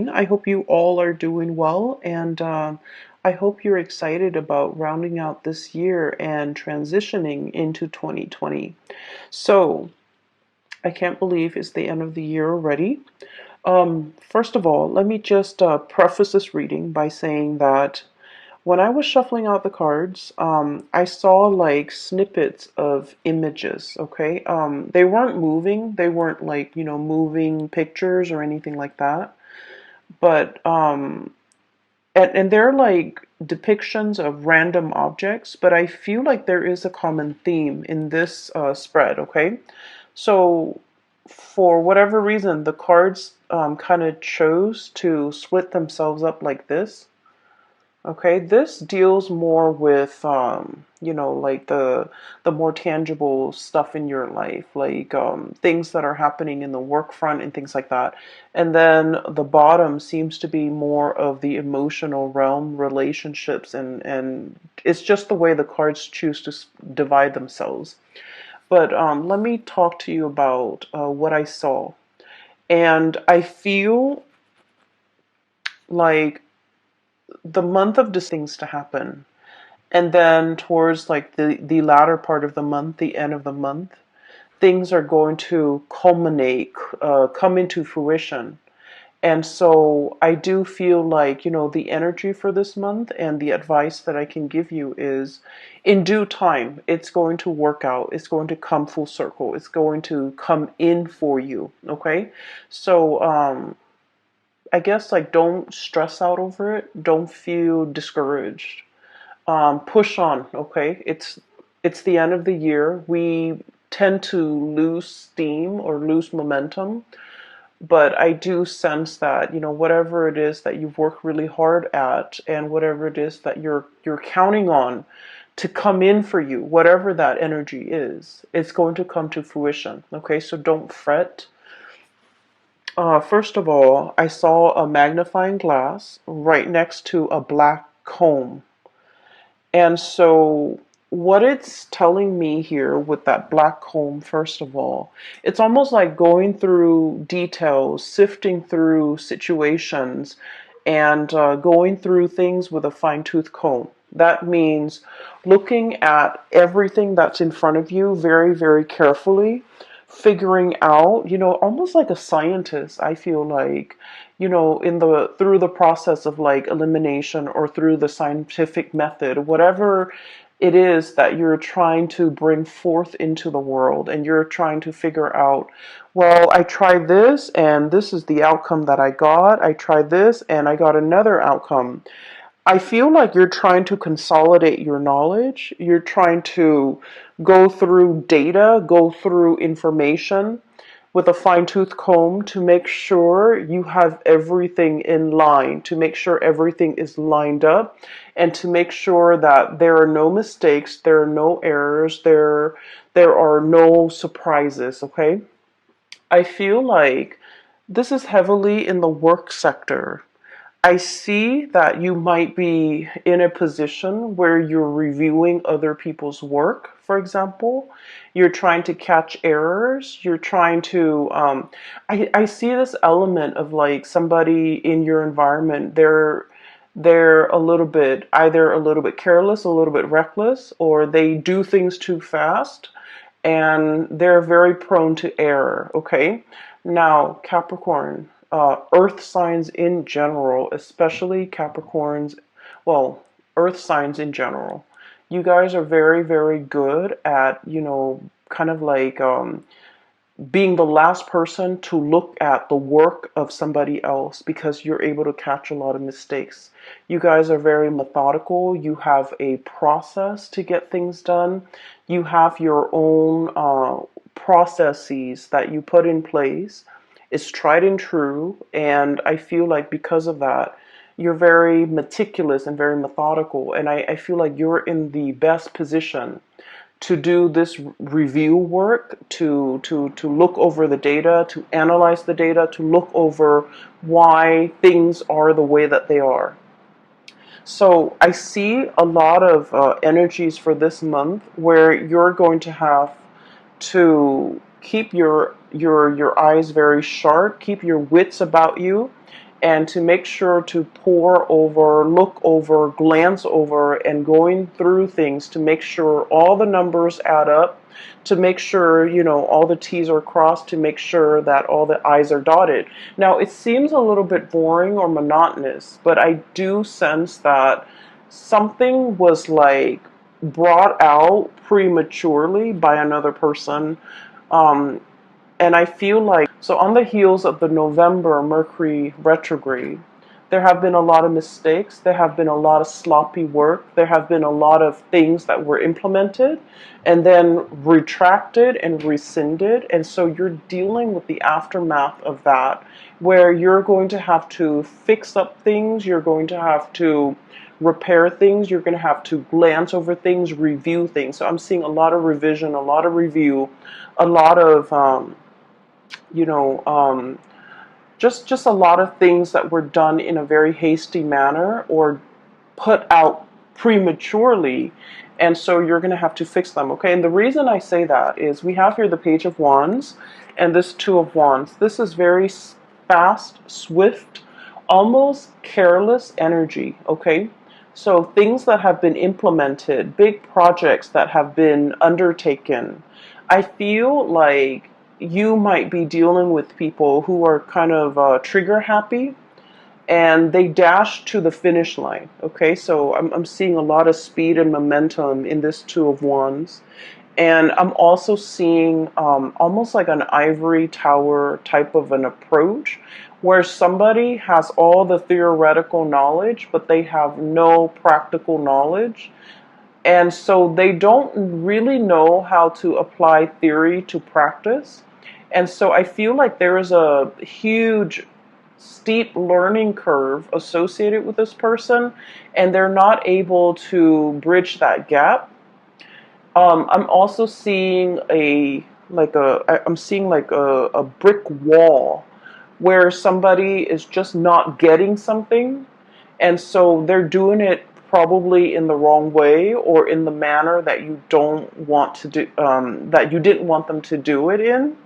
I hope you all are doing well, and I hope you're excited about rounding out this year and transitioning into 2020. So, I can't believe it's the end of the year already. First of all, let me just preface this reading by saying that when I was shuffling out the cards, I saw like snippets of images, okay? They weren't moving, they weren't like, moving pictures or anything like that. But and they're like depictions of random objects, but I feel like there is a common theme in this spread, okay? So for whatever reason, the cards kind of chose to split themselves up like this. Okay, this deals more with like the more tangible stuff in your life, like things that are happening in the work front and things like that. And then the bottom seems to be more of the emotional realm, relationships, and it's just the way the cards choose to divide themselves. But let me talk to you about what I saw. And I feel like the month of things to happen. And then towards like the latter part of the month, the end of the month, things are going to culminate, come into fruition. And so I do feel like, the energy for this month and the advice that I can give you is in due time, it's going to work out. It's going to come full circle. It's going to come in for you. Okay. So, I guess like don't stress out over it. Don't feel discouraged. Push on, okay? It's the end of the year. We tend to lose steam or lose momentum, but I do sense that, whatever it is that you've worked really hard at and whatever it is that you're counting on to come in for you, whatever that energy is, it's going to come to fruition, okay? So don't fret. First of all, I saw a magnifying glass right next to a black comb. And so, what it's telling me here with that black comb, first of all, it's almost like going through details, sifting through situations, and going through things with a fine tooth comb. That means looking at everything that's in front of you very, very carefully, figuring out, almost like a scientist, I feel like, in the through the process of like elimination or through the scientific method, whatever it is that you're trying to bring forth into the world, and you're trying to figure out, well, I tried this and this is the outcome that I got. I tried this and I got another outcome. I feel like you're trying to consolidate your knowledge. You're trying to go through data, go through information with a fine tooth comb to make sure you have everything in line, to make sure everything is lined up, and to make sure that there are no mistakes, there are no errors, there are no surprises, okay? I feel like this is heavily in the work sector. I see that you might be in a position where you're reviewing other people's work, for example. You're trying to catch errors. You're trying to, I see this element of like somebody in your environment, they're a little bit, either a little bit careless, a little bit reckless, or they do things too fast and they're very prone to error, okay? Now, Capricorn, earth signs in general, especially Capricorns, well, earth signs in general, you guys are very, very good at, kind of like being the last person to look at the work of somebody else because you're able to catch a lot of mistakes. You guys are very methodical. You have a process to get things done. You have your own processes that you put in place. It's tried and true. And I feel like because of that, you're very meticulous and very methodical. And I feel like you're in the best position to do this review work, to look over the data, to analyze the data, to look over why things are the way that they are. So I see a lot of energies for this month where you're going to have to keep your eyes very sharp, keep your wits about you, and to make sure to pour over, look over, glance over, and going through things to make sure all the numbers add up, to make sure, all the T's are crossed, to make sure that all the I's are dotted. Now, it seems a little bit boring or monotonous, but I do sense that something was like brought out prematurely by another person. Um, and I feel like, so on the heels of the November Mercury retrograde, there have been a lot of mistakes. There have been a lot of sloppy work. There have been a lot of things that were implemented and then retracted and rescinded. And so you're dealing with the aftermath of that, where you're going to have to fix up things. You're going to have to repair things. You're going to have to glance over things, review things. So I'm seeing a lot of revision, a lot of review, a lot of, you know, just a lot of things that were done in a very hasty manner or put out prematurely, and so you're going to have to fix them. Okay, and the reason I say that is we have here the Page of Wands and this Two of Wands. This is very fast, swift, almost careless energy. Okay, so things that have been implemented, big projects that have been undertaken. I feel like you might be dealing with people who are kind of trigger happy and they dash to the finish line. Okay, so I'm seeing a lot of speed and momentum in this Two of Wands. And I'm also seeing almost like an ivory tower type of an approach where somebody has all the theoretical knowledge, but they have no practical knowledge. And so they don't really know how to apply theory to practice. And so I feel like there is a huge, steep learning curve associated with this person, and they're not able to bridge that gap. I'm also seeing I'm seeing like a brick wall where somebody is just not getting something, and so they're doing it probably in the wrong way or in the manner that you don't want to do, that you didn't want them to do it in.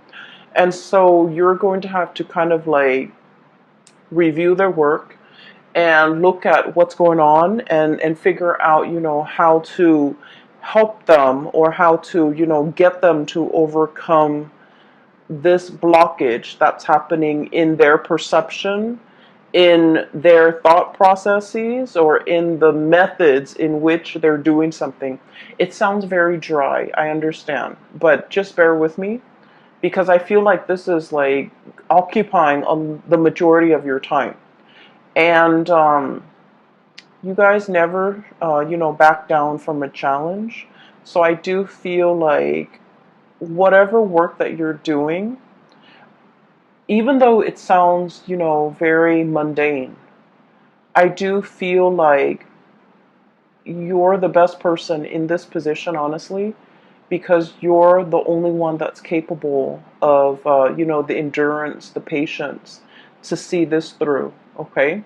And so you're going to have to kind of like review their work and look at what's going on and figure out, how to help them or how to, get them to overcome this blockage that's happening in their perception, in their thought processes, or in the methods in which they're doing something. It sounds very dry, I understand, but just bear with me because I feel like this is like occupying the majority of your time. And you guys never, back down from a challenge. So I do feel like whatever work that you're doing, even though it sounds, very mundane, I do feel like you're the best person in this position, honestly, because you're the only one that's capable of, the endurance, the patience to see this through, okay?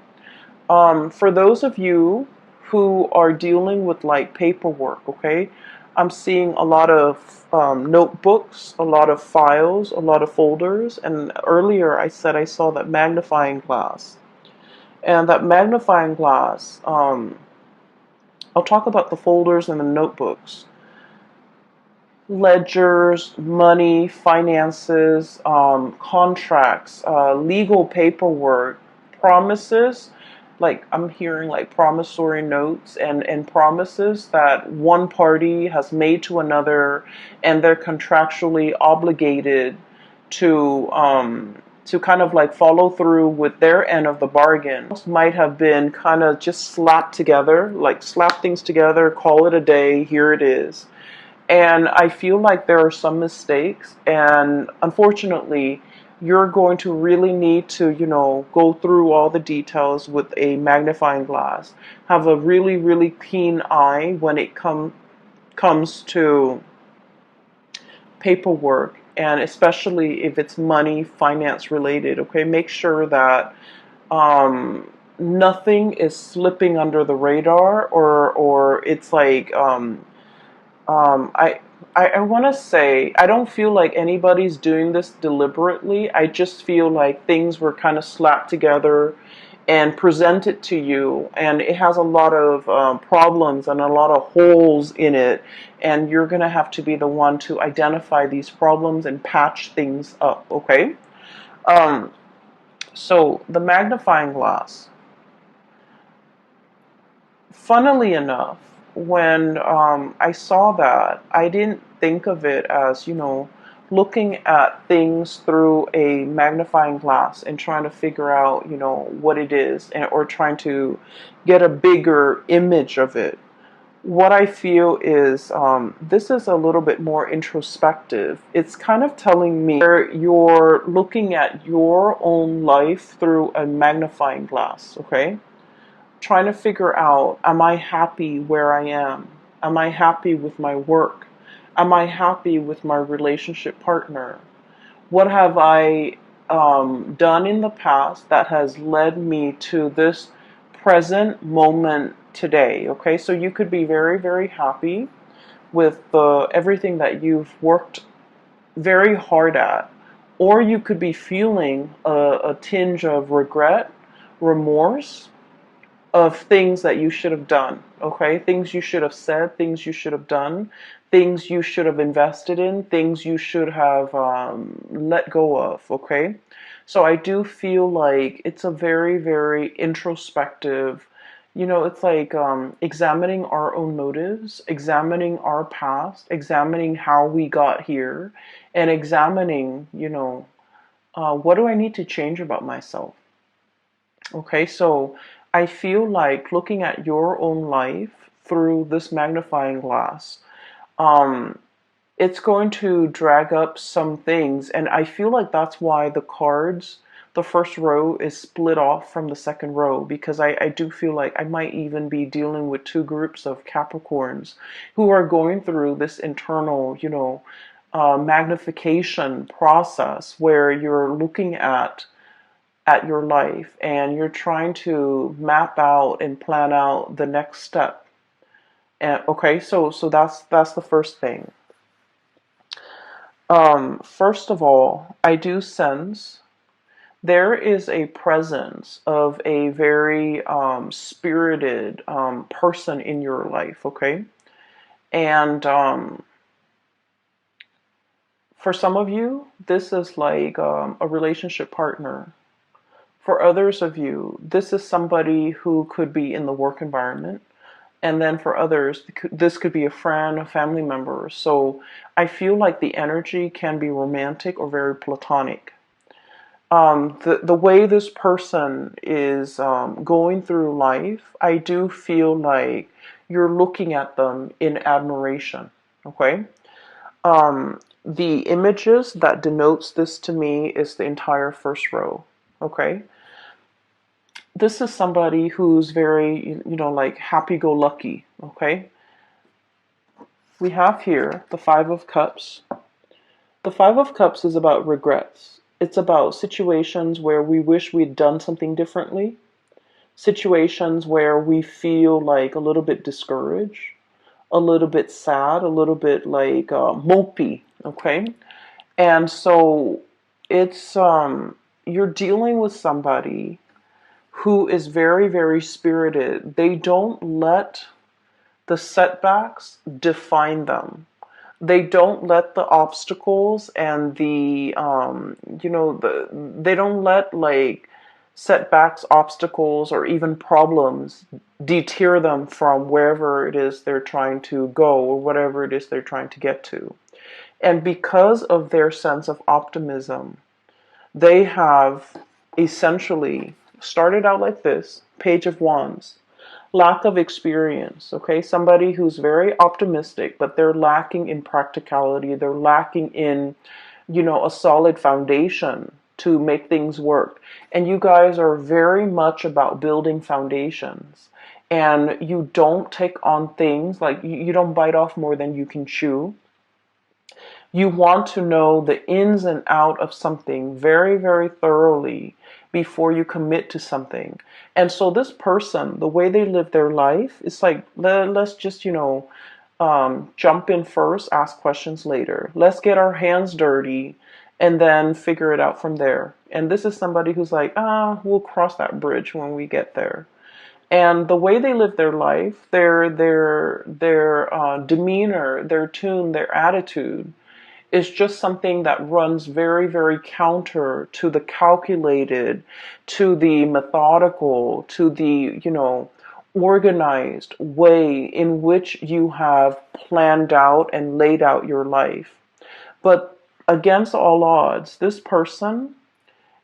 For those of you who are dealing with like paperwork, okay, I'm seeing a lot of notebooks, a lot of files, a lot of folders, and earlier I said I saw that magnifying glass. And that magnifying glass, I'll talk about the folders and the notebooks. Ledgers, money, finances, contracts, legal paperwork, promises. Like I'm hearing like promissory notes and promises that one party has made to another, and they're contractually obligated to kind of like follow through with their end of the bargain. Might have been kind of just slapped together, like slap things together, call it a day, here it is. And I feel like there are some mistakes, and unfortunately, you're going to really need to, go through all the details with a magnifying glass. Have a really, really keen eye when it comes to paperwork, and especially if it's money, finance related. Okay, make sure that nothing is slipping under the radar, or it's like I want to say, I don't feel like anybody's doing this deliberately. I just feel like things were kind of slapped together and present it to you, and it has a lot of problems and a lot of holes in it, and you're going to have to be the one to identify these problems and patch things up, okay? Um, so the magnifying glass, funnily enough, when I saw that, I didn't think of it as, looking at things through a magnifying glass and trying to figure out, what it is, or trying to get a bigger image of it. What I feel is this is a little bit more introspective. It's kind of telling me where you're looking at your own life through a magnifying glass, okay? Trying to figure out, am I happy where I am? Am I happy with my work? Am I happy with my relationship partner? What have I done in the past that has led me to this present moment today? Okay, so you could be very, very happy with everything that you've worked very hard at, or you could be feeling a tinge of regret, remorse, of things that you should have done, okay? Things you should have said, things you should have done, things you should have invested in, things you should have let go of, okay? So I do feel like it's a very, very introspective, it's like examining our own motives, examining our past, examining how we got here, and examining, what do I need to change about myself? Okay, so I feel like looking at your own life through this magnifying glass, um, it's going to drag up some things, and I feel like that's why the cards, the first row is split off from the second row, because I do feel like I might even be dealing with two groups of Capricorns who are going through this internal, magnification process where you're looking at your life and you're trying to map out and plan out the next step. And okay, so that's the first thing. First of all, I do sense there is a presence of a very spirited person in your life, okay? And for some of you, this is like a relationship partner. For others of you, this is somebody who could be in the work environment. And then for others, this could be a friend, a family member. So I feel like the energy can be romantic or very platonic. The way this person is going through life, I do feel like you're looking at them in admiration. Okay? The images that denotes this to me is the entire first row. Okay? This is somebody who's very, like happy-go-lucky, okay? We have here the Five of Cups. The Five of Cups is about regrets. It's about situations where we wish we'd done something differently, situations where we feel like a little bit discouraged, a little bit sad, a little bit like mopey, okay? And so it's, you're dealing with somebody who is very, very spirited. They don't let the setbacks define them. They don't let the obstacles and they don't let like setbacks, obstacles, or even problems deter them from wherever it is they're trying to go or whatever it is they're trying to get to. And because of their sense of optimism, they have essentially started out like this, Page of Wands, lack of experience, okay? Somebody who's very optimistic, but they're lacking in practicality. They're lacking in, a solid foundation to make things work. And you guys are very much about building foundations. And you don't take on things, like you don't bite off more than you can chew. You want to know the ins and out of something very, very thoroughly before you commit to something. And so this person, the way they live their life, it's like, let's just, jump in first, ask questions later. Let's get our hands dirty and then figure it out from there. And this is somebody who's like, we'll cross that bridge when we get there. And the way they live their life, their demeanor, their tune, their attitude is just something that runs very, very counter to the calculated, to the methodical, to the, organized way in which you have planned out and laid out your life. But against all odds, this person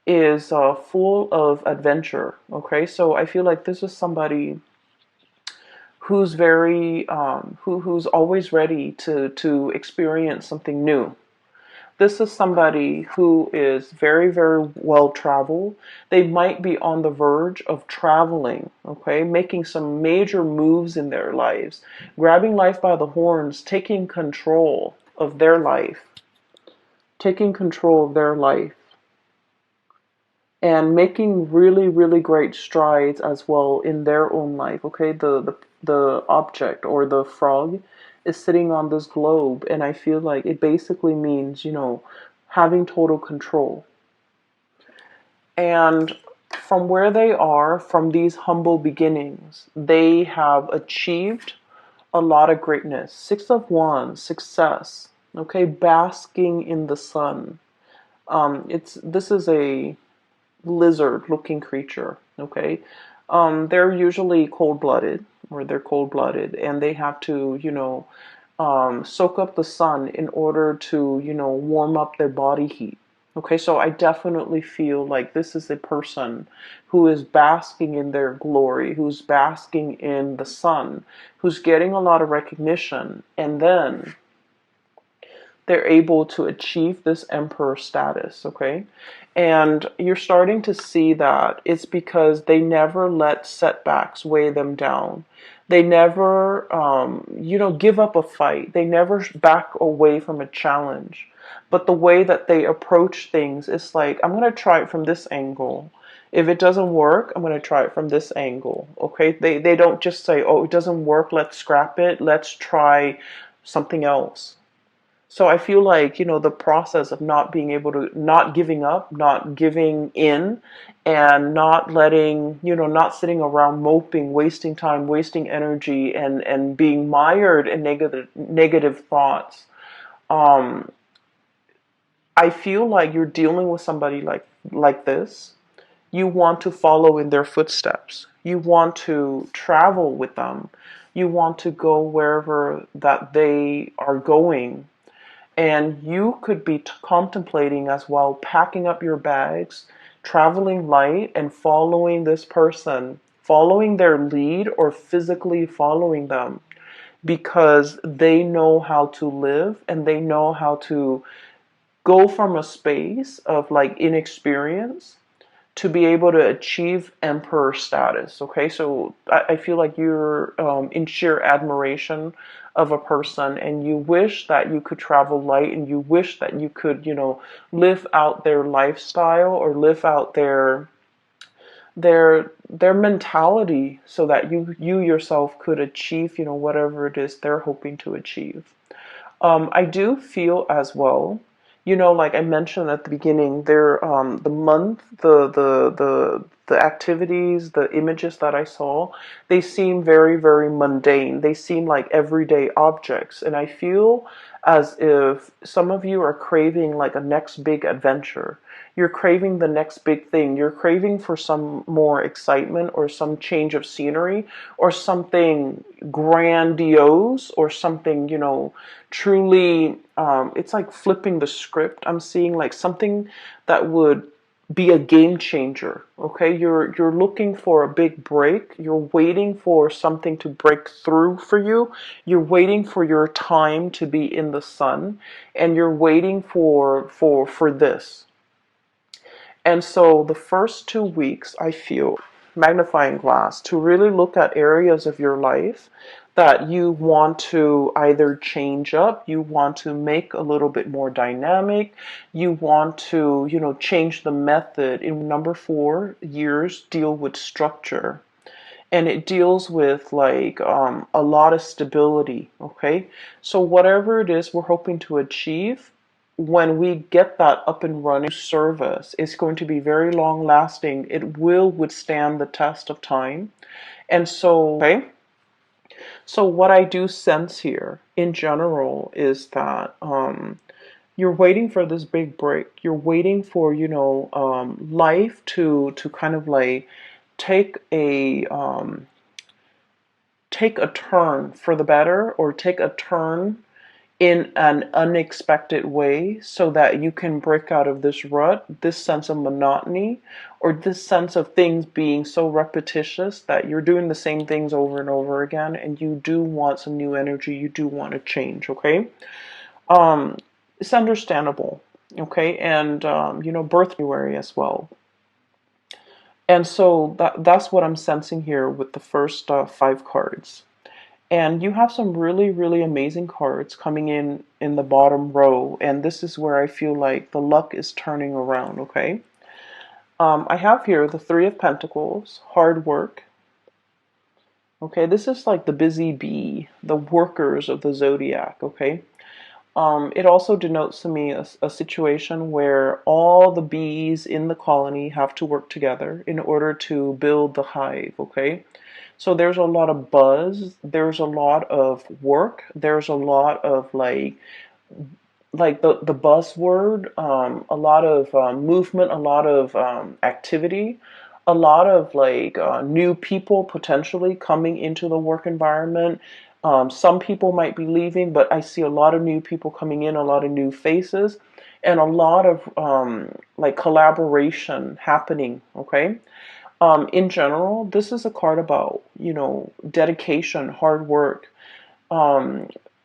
is full of adventure. Okay, so I feel like this is somebody who's very who's always ready to experience something new. This is somebody who is very, very well traveled. They might be on the verge of traveling, okay, making some major moves in their lives, grabbing life by the horns, taking control of their life, taking control of their life, and making really, really great strides as well in their own life. Okay, the object or the frog is sitting on this globe, and I feel like it basically means, having total control. And from where they are, from these humble beginnings, they have achieved a lot of greatness. Six of Wands, success. Okay, basking in the sun. This is a lizard-looking creature. Okay, they're usually cold-blooded, or they're cold-blooded, and they have to, soak up the sun in order to, warm up their body heat. Okay, so I definitely feel like this is a person who is basking in their glory, who's basking in the sun, who's getting a lot of recognition, and then they're able to achieve this emperor status, okay? And you're starting to see that it's because they never let setbacks weigh them down. They never, give up a fight. They never back away from a challenge. But the way that they approach things is like, I'm going to try it from this angle. If it doesn't work, I'm going to try it from this angle, okay? They don't just say, oh, it doesn't work, let's scrap it, let's try something else. So I feel like, the process of not being able to, not giving up, not giving in, and not letting, not sitting around moping, wasting time, wasting energy, and being mired in negative thoughts. Um, I feel like you're dealing with somebody like this. You want to follow in their footsteps. You want to travel with them. You want to go wherever that they are going. And you could be contemplating as well, packing up your bags, traveling light, and following this person, following their lead or physically following them, because they know how to live and they know how to go from a space of like inexperience to be able to achieve emperor status. Okay, so I feel like you're in sheer admiration of a person, and you wish that you could travel light, and you wish that you could, live out their lifestyle or live out their mentality, so that you yourself could achieve, whatever it is they're hoping to achieve. I do feel as well, like I mentioned at the beginning, there, the month, the activities, the images that I saw, they seem very, very mundane. They seem like everyday objects, and I feel as if some of you are craving like a next big adventure. You're craving the next big thing. You're craving for some more excitement or some change of scenery or something grandiose or something, truly, it's like flipping the script. I'm seeing like something that would be a game changer. Okay, you're looking for a big break. You're waiting for something to break through for you. You're waiting for your time to be in the sun, and you're waiting for this. And so the first 2 weeks, I feel, magnifying glass, to really look at areas of your life that you want to either change up, you want to make a little bit more dynamic, you want to, change the method. In number 4, years deal with structure. And it deals with like a lot of stability, okay? So whatever it is we're hoping to achieve, when we get that up and running service, it's going to be very long lasting. It will withstand the test of time. And so, okay. So what I do sense here in general is that you're waiting for this big break. You're waiting for, life to kind of like take take a turn for the better, or take a turn in an unexpected way, so that you can break out of this rut, this sense of monotony, or this sense of things being so repetitious that you're doing the same things over and over again, and you do want some new energy, you do want to change, okay? Um, it's understandable, okay? And, birth January as well. And so that's what I'm sensing here with the first 5 cards. And you have some really, really amazing cards coming in the bottom row. And this is where I feel like the luck is turning around, okay? I have here the 3 of Pentacles, hard work. Okay, this is like the busy bee, the workers of the zodiac, okay? It also denotes to me a situation where all the bees in the colony have to work together in order to build the hive, okay? So there's a lot of buzz, there's a lot of work, there's a lot of like the buzzword, a lot of movement, a lot of activity, a lot of new people potentially coming into the work environment. Some people might be leaving, but I see a lot of new people coming in, a lot of new faces, and a lot of collaboration happening. Okay. In general, this is a card about, dedication, hard work.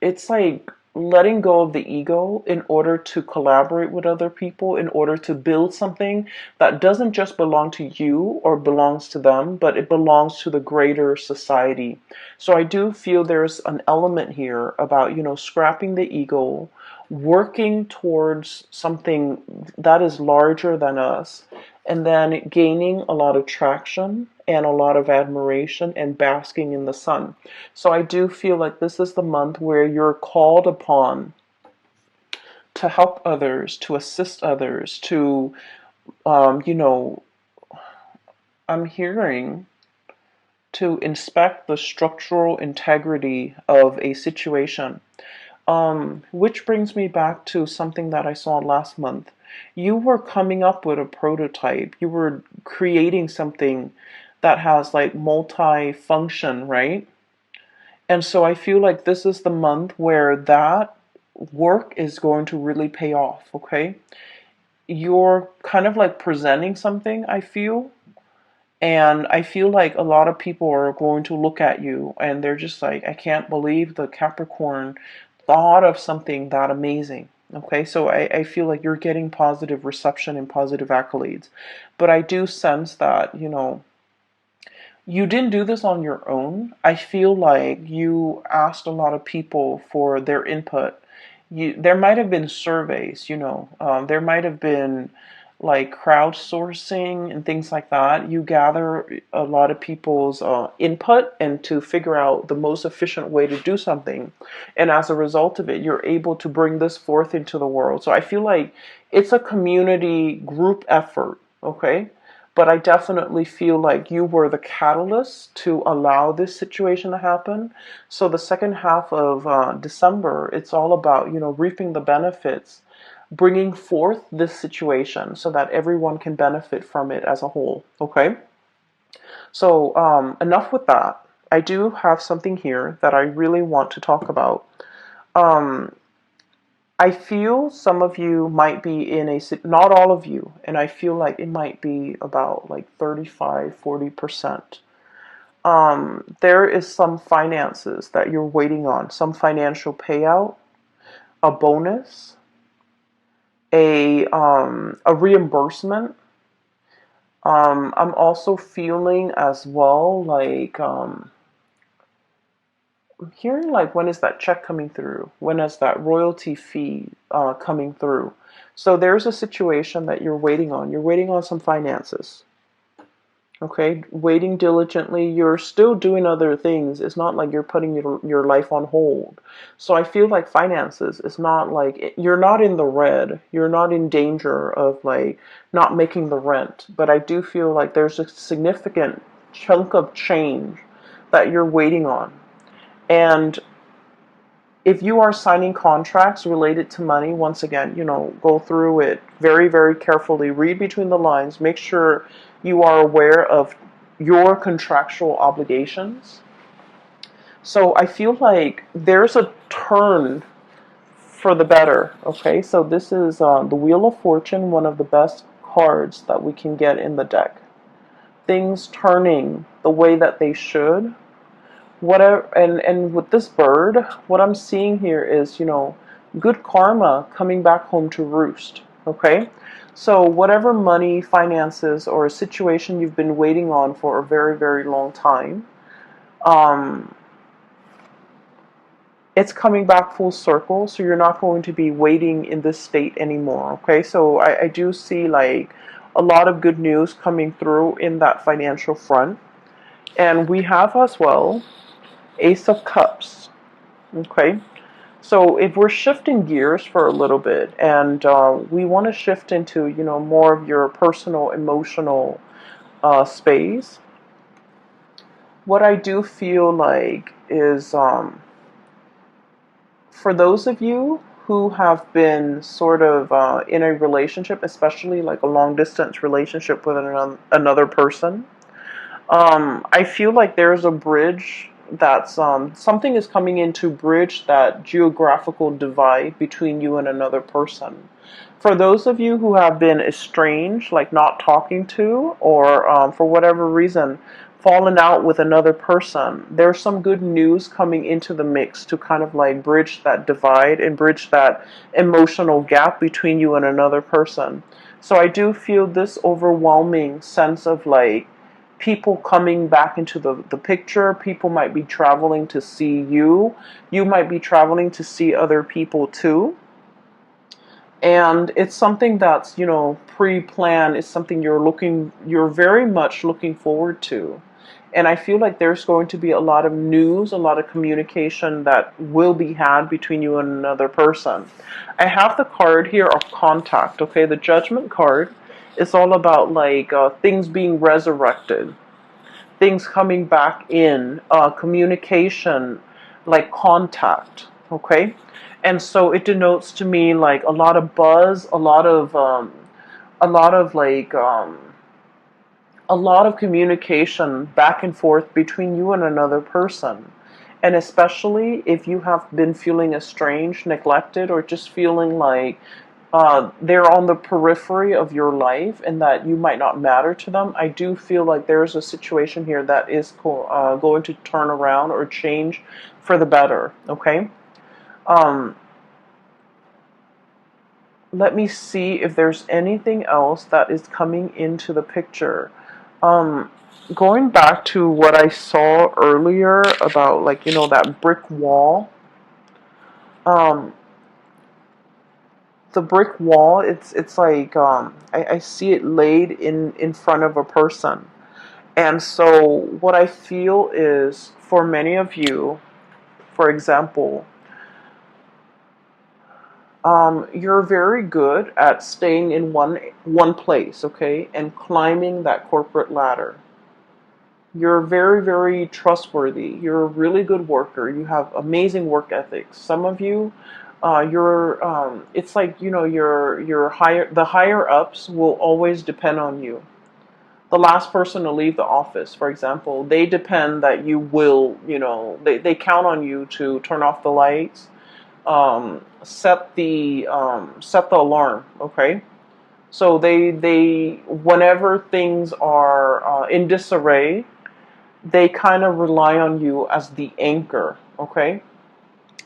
It's like letting go of the ego in order to collaborate with other people, in order to build something that doesn't just belong to you or belongs to them, but it belongs to the greater society. So I do feel there's an element here about, scrapping the ego, working towards something that is larger than us, and then gaining a lot of traction and a lot of admiration and basking in the sun. So I do feel like this is the month where you're called upon to help others, to assist others, to, I'm hearing to inspect the structural integrity of a situation. Which brings me back to something that I saw last month. You were coming up with a prototype. You were creating something that has like multi-function, right? And so I feel like this is the month where that work is going to really pay off, okay? You're kind of like presenting something, I feel. And I feel like a lot of people are going to look at you and they're just like, I can't believe the Capricorn thought of something that amazing. Okay, so I feel like you're getting positive reception and positive accolades. But I do sense that, you didn't do this on your own. I feel like you asked a lot of people for their input. There might have been surveys, there might have been like crowdsourcing and things like that. You gather a lot of people's input and to figure out the most efficient way to do something. And as a result of it, you're able to bring this forth into the world. So I feel like it's a community group effort, okay? But I definitely feel like you were the catalyst to allow this situation to happen. So the second half of December, it's all about, reaping the benefits, bringing forth this situation so that everyone can benefit from it as a whole. Okay? So enough with that. I do have something here that I really want to talk about. I feel some of you might be in not all of you, and I feel like it might be about like 35-40%. There is some finances that you're waiting on, some financial payout, a bonus, a reimbursement. I'm also feeling as well like I'm hearing like, when is that check coming through? When is that royalty fee coming through? So there's a situation that you're waiting on. You're waiting on some finances. Okay, waiting diligently, you're still doing other things. It's not like you're putting your life on hold. So I feel like finances, it's not like you're not in the red. You're not in danger of like not making the rent. But I do feel like there's a significant chunk of change that you're waiting on. And if you are signing contracts related to money, once again, go through it very, very carefully, read between the lines, make sure you are aware of your contractual obligations. So I feel like there's a turn for the better, okay? So this is the Wheel of Fortune, one of the best cards that we can get in the deck. Things turning the way that they should. Whatever, and with this bird, what I'm seeing here is, good karma coming back home to roost. Okay, so whatever money, finances, or a situation you've been waiting on for a very, very long time, um, it's coming back full circle. So you're not going to be waiting in this state anymore. Okay, so I do see like a lot of good news coming through in that financial front, and we have as well Ace of Cups. Okay, so if we're shifting gears for a little bit, and we want to shift into, more of your personal, emotional space, what I do feel like is for those of you who have been sort of in a relationship, especially like a long distance relationship with another person, I feel like there's a bridge that's something is coming in to bridge that geographical divide between you and another person. For those of you who have been estranged, like not talking to, or for whatever reason, fallen out with another person, there's some good news coming into the mix to kind of like bridge that divide and bridge that emotional gap between you and another person. So I do feel this overwhelming sense of like people coming back into the picture. People might be traveling to see you. You might be traveling to see other people too. And it's something that's, pre-planned. It's something you're very much looking forward to. And I feel like there's going to be a lot of news, a lot of communication that will be had between you and another person. I have the card here of contact, okay? The Judgment card is all about like things being resurrected, things coming back in, communication, like contact, okay? And so it denotes to me like a lot of buzz, a lot of like, a lot of communication back and forth between you and another person. And especially if you have been feeling estranged, neglected, or just feeling like they're on the periphery of your life and that you might not matter to them, I do feel like there's a situation here that is going to turn around or change for the better, okay? Um, Let me see if there's anything else that is coming into the picture. Um, Going back to what I saw earlier about like, that brick wall. Um, the brick wall, it's like I see it laid in front of a person. And so what I feel is for many of you, for example, you're very good at staying in one place, okay, and climbing that corporate ladder. You're very, very trustworthy. You're a really good worker. You have amazing work ethics. Some of you, it's like, the higher ups will always depend on you. The last person to leave the office, for example, they depend that you will, they count on you to turn off the lights, set the alarm, okay? So they whenever things are in disarray, they kind of rely on you as the anchor, okay?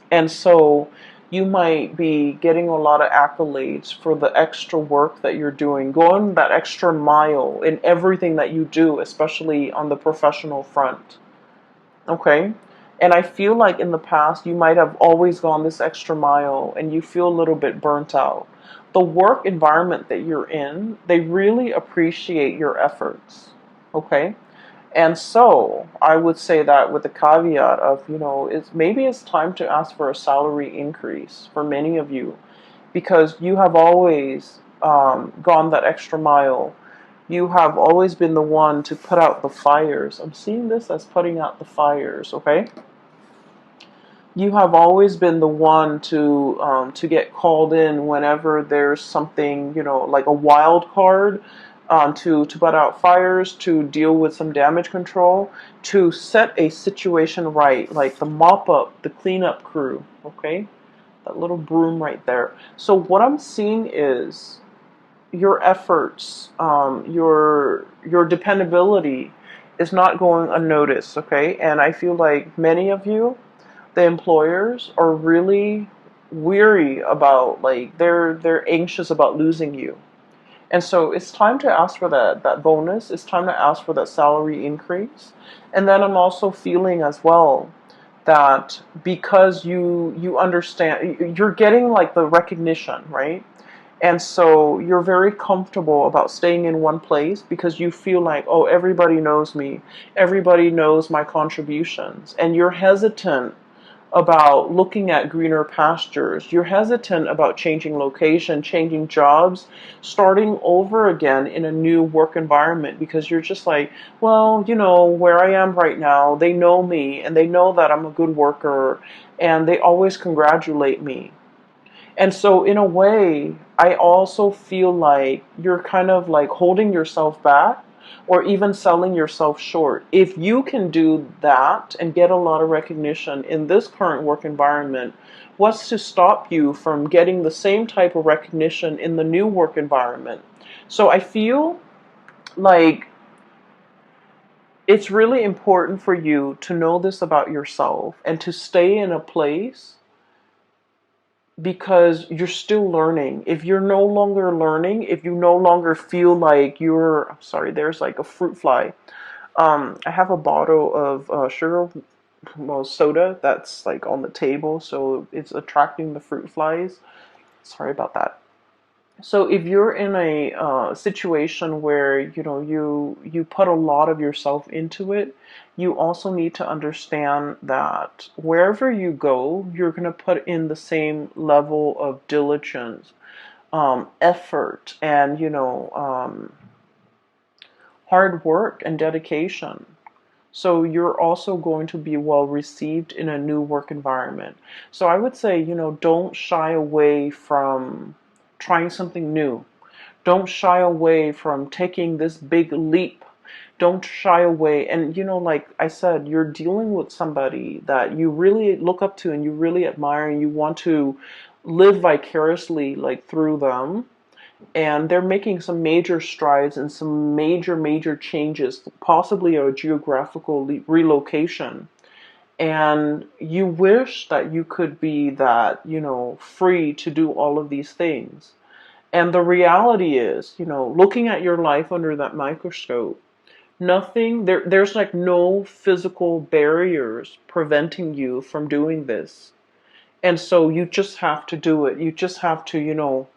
And so you might be getting a lot of accolades for the extra work that you're doing, going that extra mile in everything that you do, especially on the professional front, okay? And I feel like in the past you might have always gone this extra mile and you feel a little bit burnt out. The work environment that you're in, they really appreciate your efforts. Okay. And so I would say that with the caveat of, maybe it's time to ask for a salary increase for many of you, because you have always gone that extra mile. You have always been the one to put out the fires. I'm seeing this as putting out the fires, okay? You have always been the one to get called in whenever there's something, like a wild card, to put out fires, to deal with some damage control, to set a situation right, like the mop up, the cleanup crew, okay? That little broom right there. So what I'm seeing is your efforts, your dependability is not going unnoticed, okay? And I feel like many of you, the employers, are really weary about, like, they're anxious about losing you. And so it's time to ask for that bonus. It's time to ask for that salary increase. And then I'm also feeling as well that because you understand, you're getting like the recognition, right? And so you're very comfortable about staying in one place because you feel like, oh, everybody knows me, everybody knows my contributions, and you're hesitant about looking at greener pastures. You're hesitant about changing location, changing jobs, starting over again in a new work environment, because you're just like, well, where I am right now, they know me and they know that I'm a good worker and they always congratulate me. And so, in a way, I also feel like you're kind of like holding yourself back or even selling yourself short. If you can do that and get a lot of recognition in this current work environment, what's to stop you from getting the same type of recognition in the new work environment? So, I feel like it's really important for you to know this about yourself and to stay in a place because you're still learning. If you're no longer learning, if you no longer feel like I'm sorry, there's like a fruit fly. I have a bottle of sugar, well, soda that's like on the table, so it's attracting the fruit flies. Sorry about that. So if you're in a situation where you put a lot of yourself into it, you also need to understand that wherever you go, you're going to put in the same level of diligence, effort, and hard work and dedication. So you're also going to be well received in a new work environment. So I would say, don't shy away from trying something new. Don't shy away from taking this big leap. Don't shy away. And, like I said, you're dealing with somebody that you really look up to and you really admire and you want to live vicariously like through them, and they're making some major strides and some major changes, possibly a geographical relocation. And you wish that you could be that, free to do all of these things. And the reality is, looking at your life under that microscope, there's like no physical barriers preventing you from doing this. And so you just have to do it. You just have to,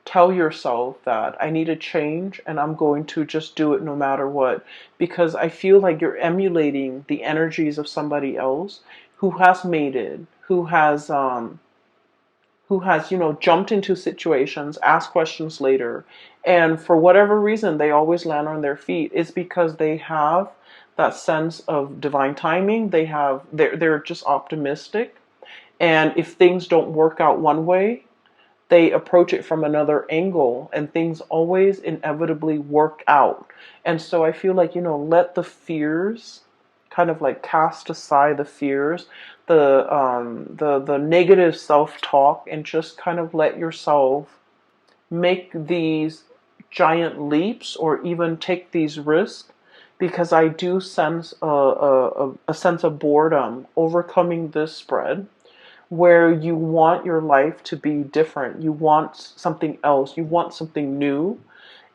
tell yourself that I need a change and I'm going to just do it no matter what. Because I feel like you're emulating the energies of somebody else who has made it, who has jumped into situations, asked questions later, and for whatever reason they always land on their feet. It's because they have that sense of divine timing. They're just optimistic, and if things don't work out one way, they approach it from another angle, and things always inevitably work out. And so I feel like, let the fears kind of like cast aside the fears, the negative self-talk, and just kind of let yourself make these giant leaps or even take these risks, because I do sense a sense of boredom overcoming this spread, where you want your life to be different. You want something else. You want something new.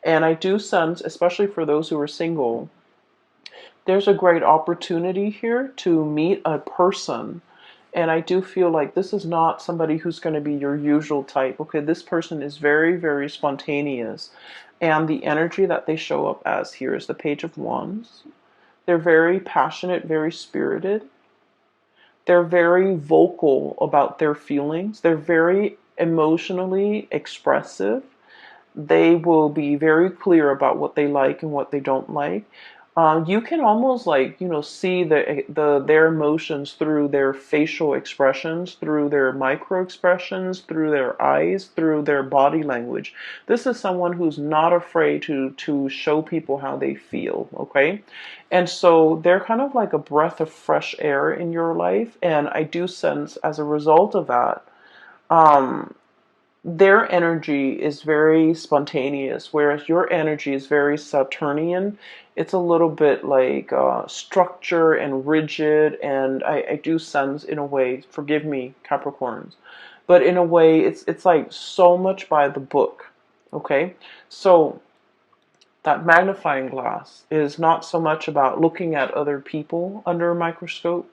And I do sense, especially for those who are single, there's a great opportunity here to meet a person And I do feel like this is not somebody who's going to be your usual type. Okay, this person is very, very spontaneous. And the energy that they show up as here is the Page of Wands. They're very passionate, very spirited. They're very vocal about their feelings. They're very emotionally expressive. They will be very clear about what they like and what they don't like. You can almost like see their emotions through their facial expressions, through their micro expressions, through their eyes, through their body language. This is someone who's not afraid to show people how they feel. Okay, and so they're kind of like a breath of fresh air in your life, and I do sense as a result of that. Um, their energy is very spontaneous, whereas your energy is very Saturnian. It's a little bit like structure and rigid, and I do sense in a way, forgive me, Capricorns, but in a way, it's like so much by the book. Okay, so that magnifying glass is not so much about looking at other people under a microscope,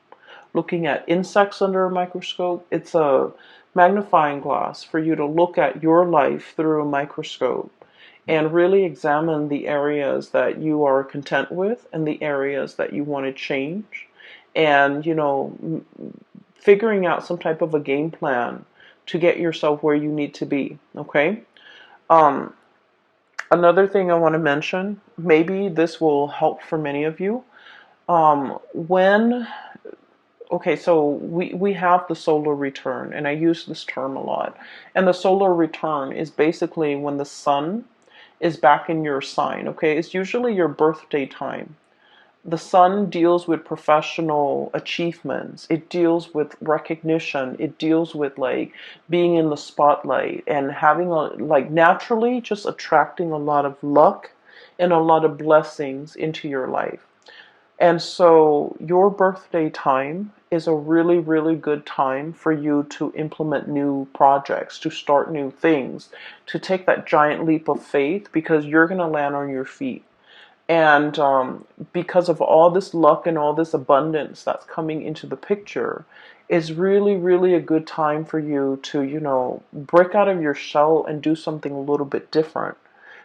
looking at insects under a microscope. It's a magnifying glass for you to look at your life through a microscope and really examine the areas that you are content with and the areas that you want to change. And, figuring out some type of a game plan to get yourself where you need to be. Okay. Um, Another thing I want to mention, maybe this will help for many of you. When Okay, so we have the solar return, and I use this term a lot. And the solar return is basically when the sun is back in your sign. Okay, it's usually your birthday time. The sun deals with professional achievements. It deals with recognition. It deals with like being in the spotlight and having like naturally just attracting a lot of luck and a lot of blessings into your life. And so your birthday time is a really, really good time for you to implement new projects, to start new things, to take that giant leap of faith because you're going to land on your feet. And because of all this luck and all this abundance that's coming into the picture, is really, really a good time for you to, break out of your shell and do something a little bit different.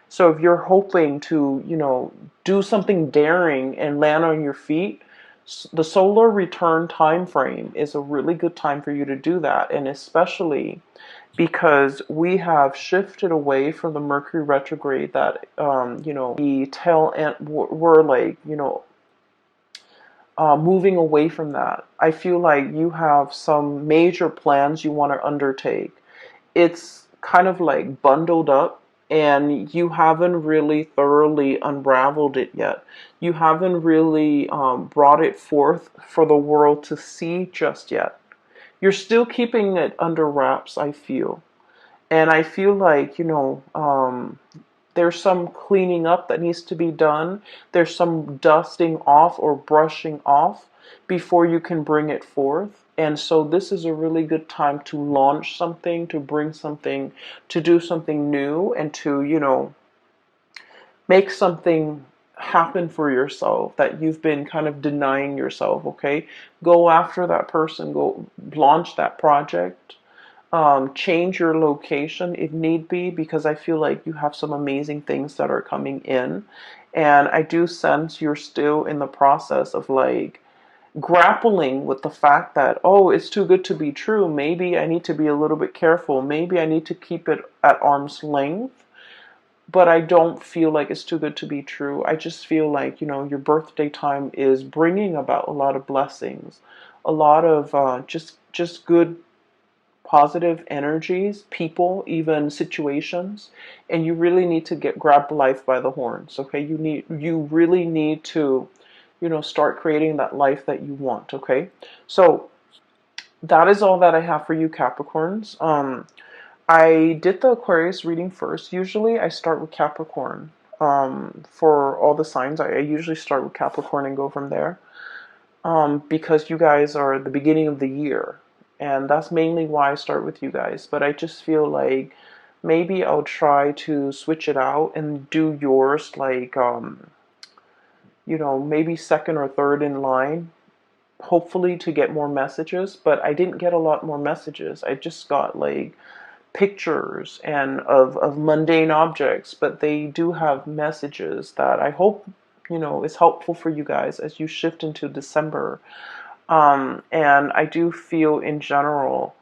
So if you're hoping to, do something daring and land on your feet, the solar return time frame is a really good time for you to do that. And especially because we have shifted away from the Mercury retrograde that, the tail end, we're like, moving away from that. I feel like you have some major plans you want to undertake. It's kind of like bundled up and you haven't really thoroughly unraveled it yet. You haven't really brought it forth for the world to see just yet. You're still keeping it under wraps, I feel. And I feel like, there's some cleaning up that needs to be done. There's some dusting off or brushing off before you can bring it forth. And so this is a really good time to launch something, to bring something, to do something new, and to, make something happen for yourself that you've been kind of denying yourself, okay? Go after that person, go launch that project, change your location if need be, because I feel like you have some amazing things that are coming in. And I do sense you're still in the process of like grappling with the fact that, oh, it's too good to be true. Maybe I need to be a little bit careful. Maybe I need to keep it at arm's length. But I don't feel like it's too good to be true. I just feel like, your birthday time is bringing about a lot of blessings, a lot of just good positive energies, people, even situations, and you really need to grab life by the horns. Okay, you really need to, start creating that life that you want. Okay, so that is all that I have for you, Capricorns. I did the Aquarius reading first. Usually, I start with Capricorn. For all the signs, I usually start with Capricorn and go from there. Because you guys are the beginning of the year. And that's mainly why I start with you guys. But I just feel like maybe I'll try to switch it out and do yours like, maybe second or third in line. hopefully to get more messages, but I didn't get a lot more messages. I just got like pictures and of mundane objects, but they do have messages that I hope, is helpful for you guys as you shift into December. And I do feel in general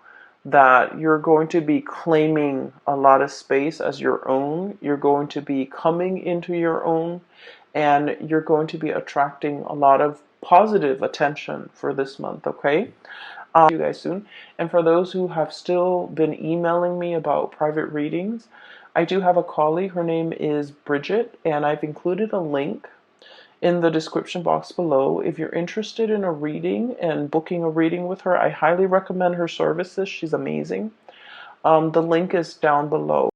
that you're going to be claiming a lot of space as your own. You're going to be coming into your own, and you're going to be attracting a lot of positive attention for this month, okay? You guys soon. And for those who have still been emailing me about private readings, I do have a colleague. Her name is Bridget, and I've included a link in the description box below. If you're interested in a reading and booking a reading with her, I highly recommend her services. She's amazing. The link is down below.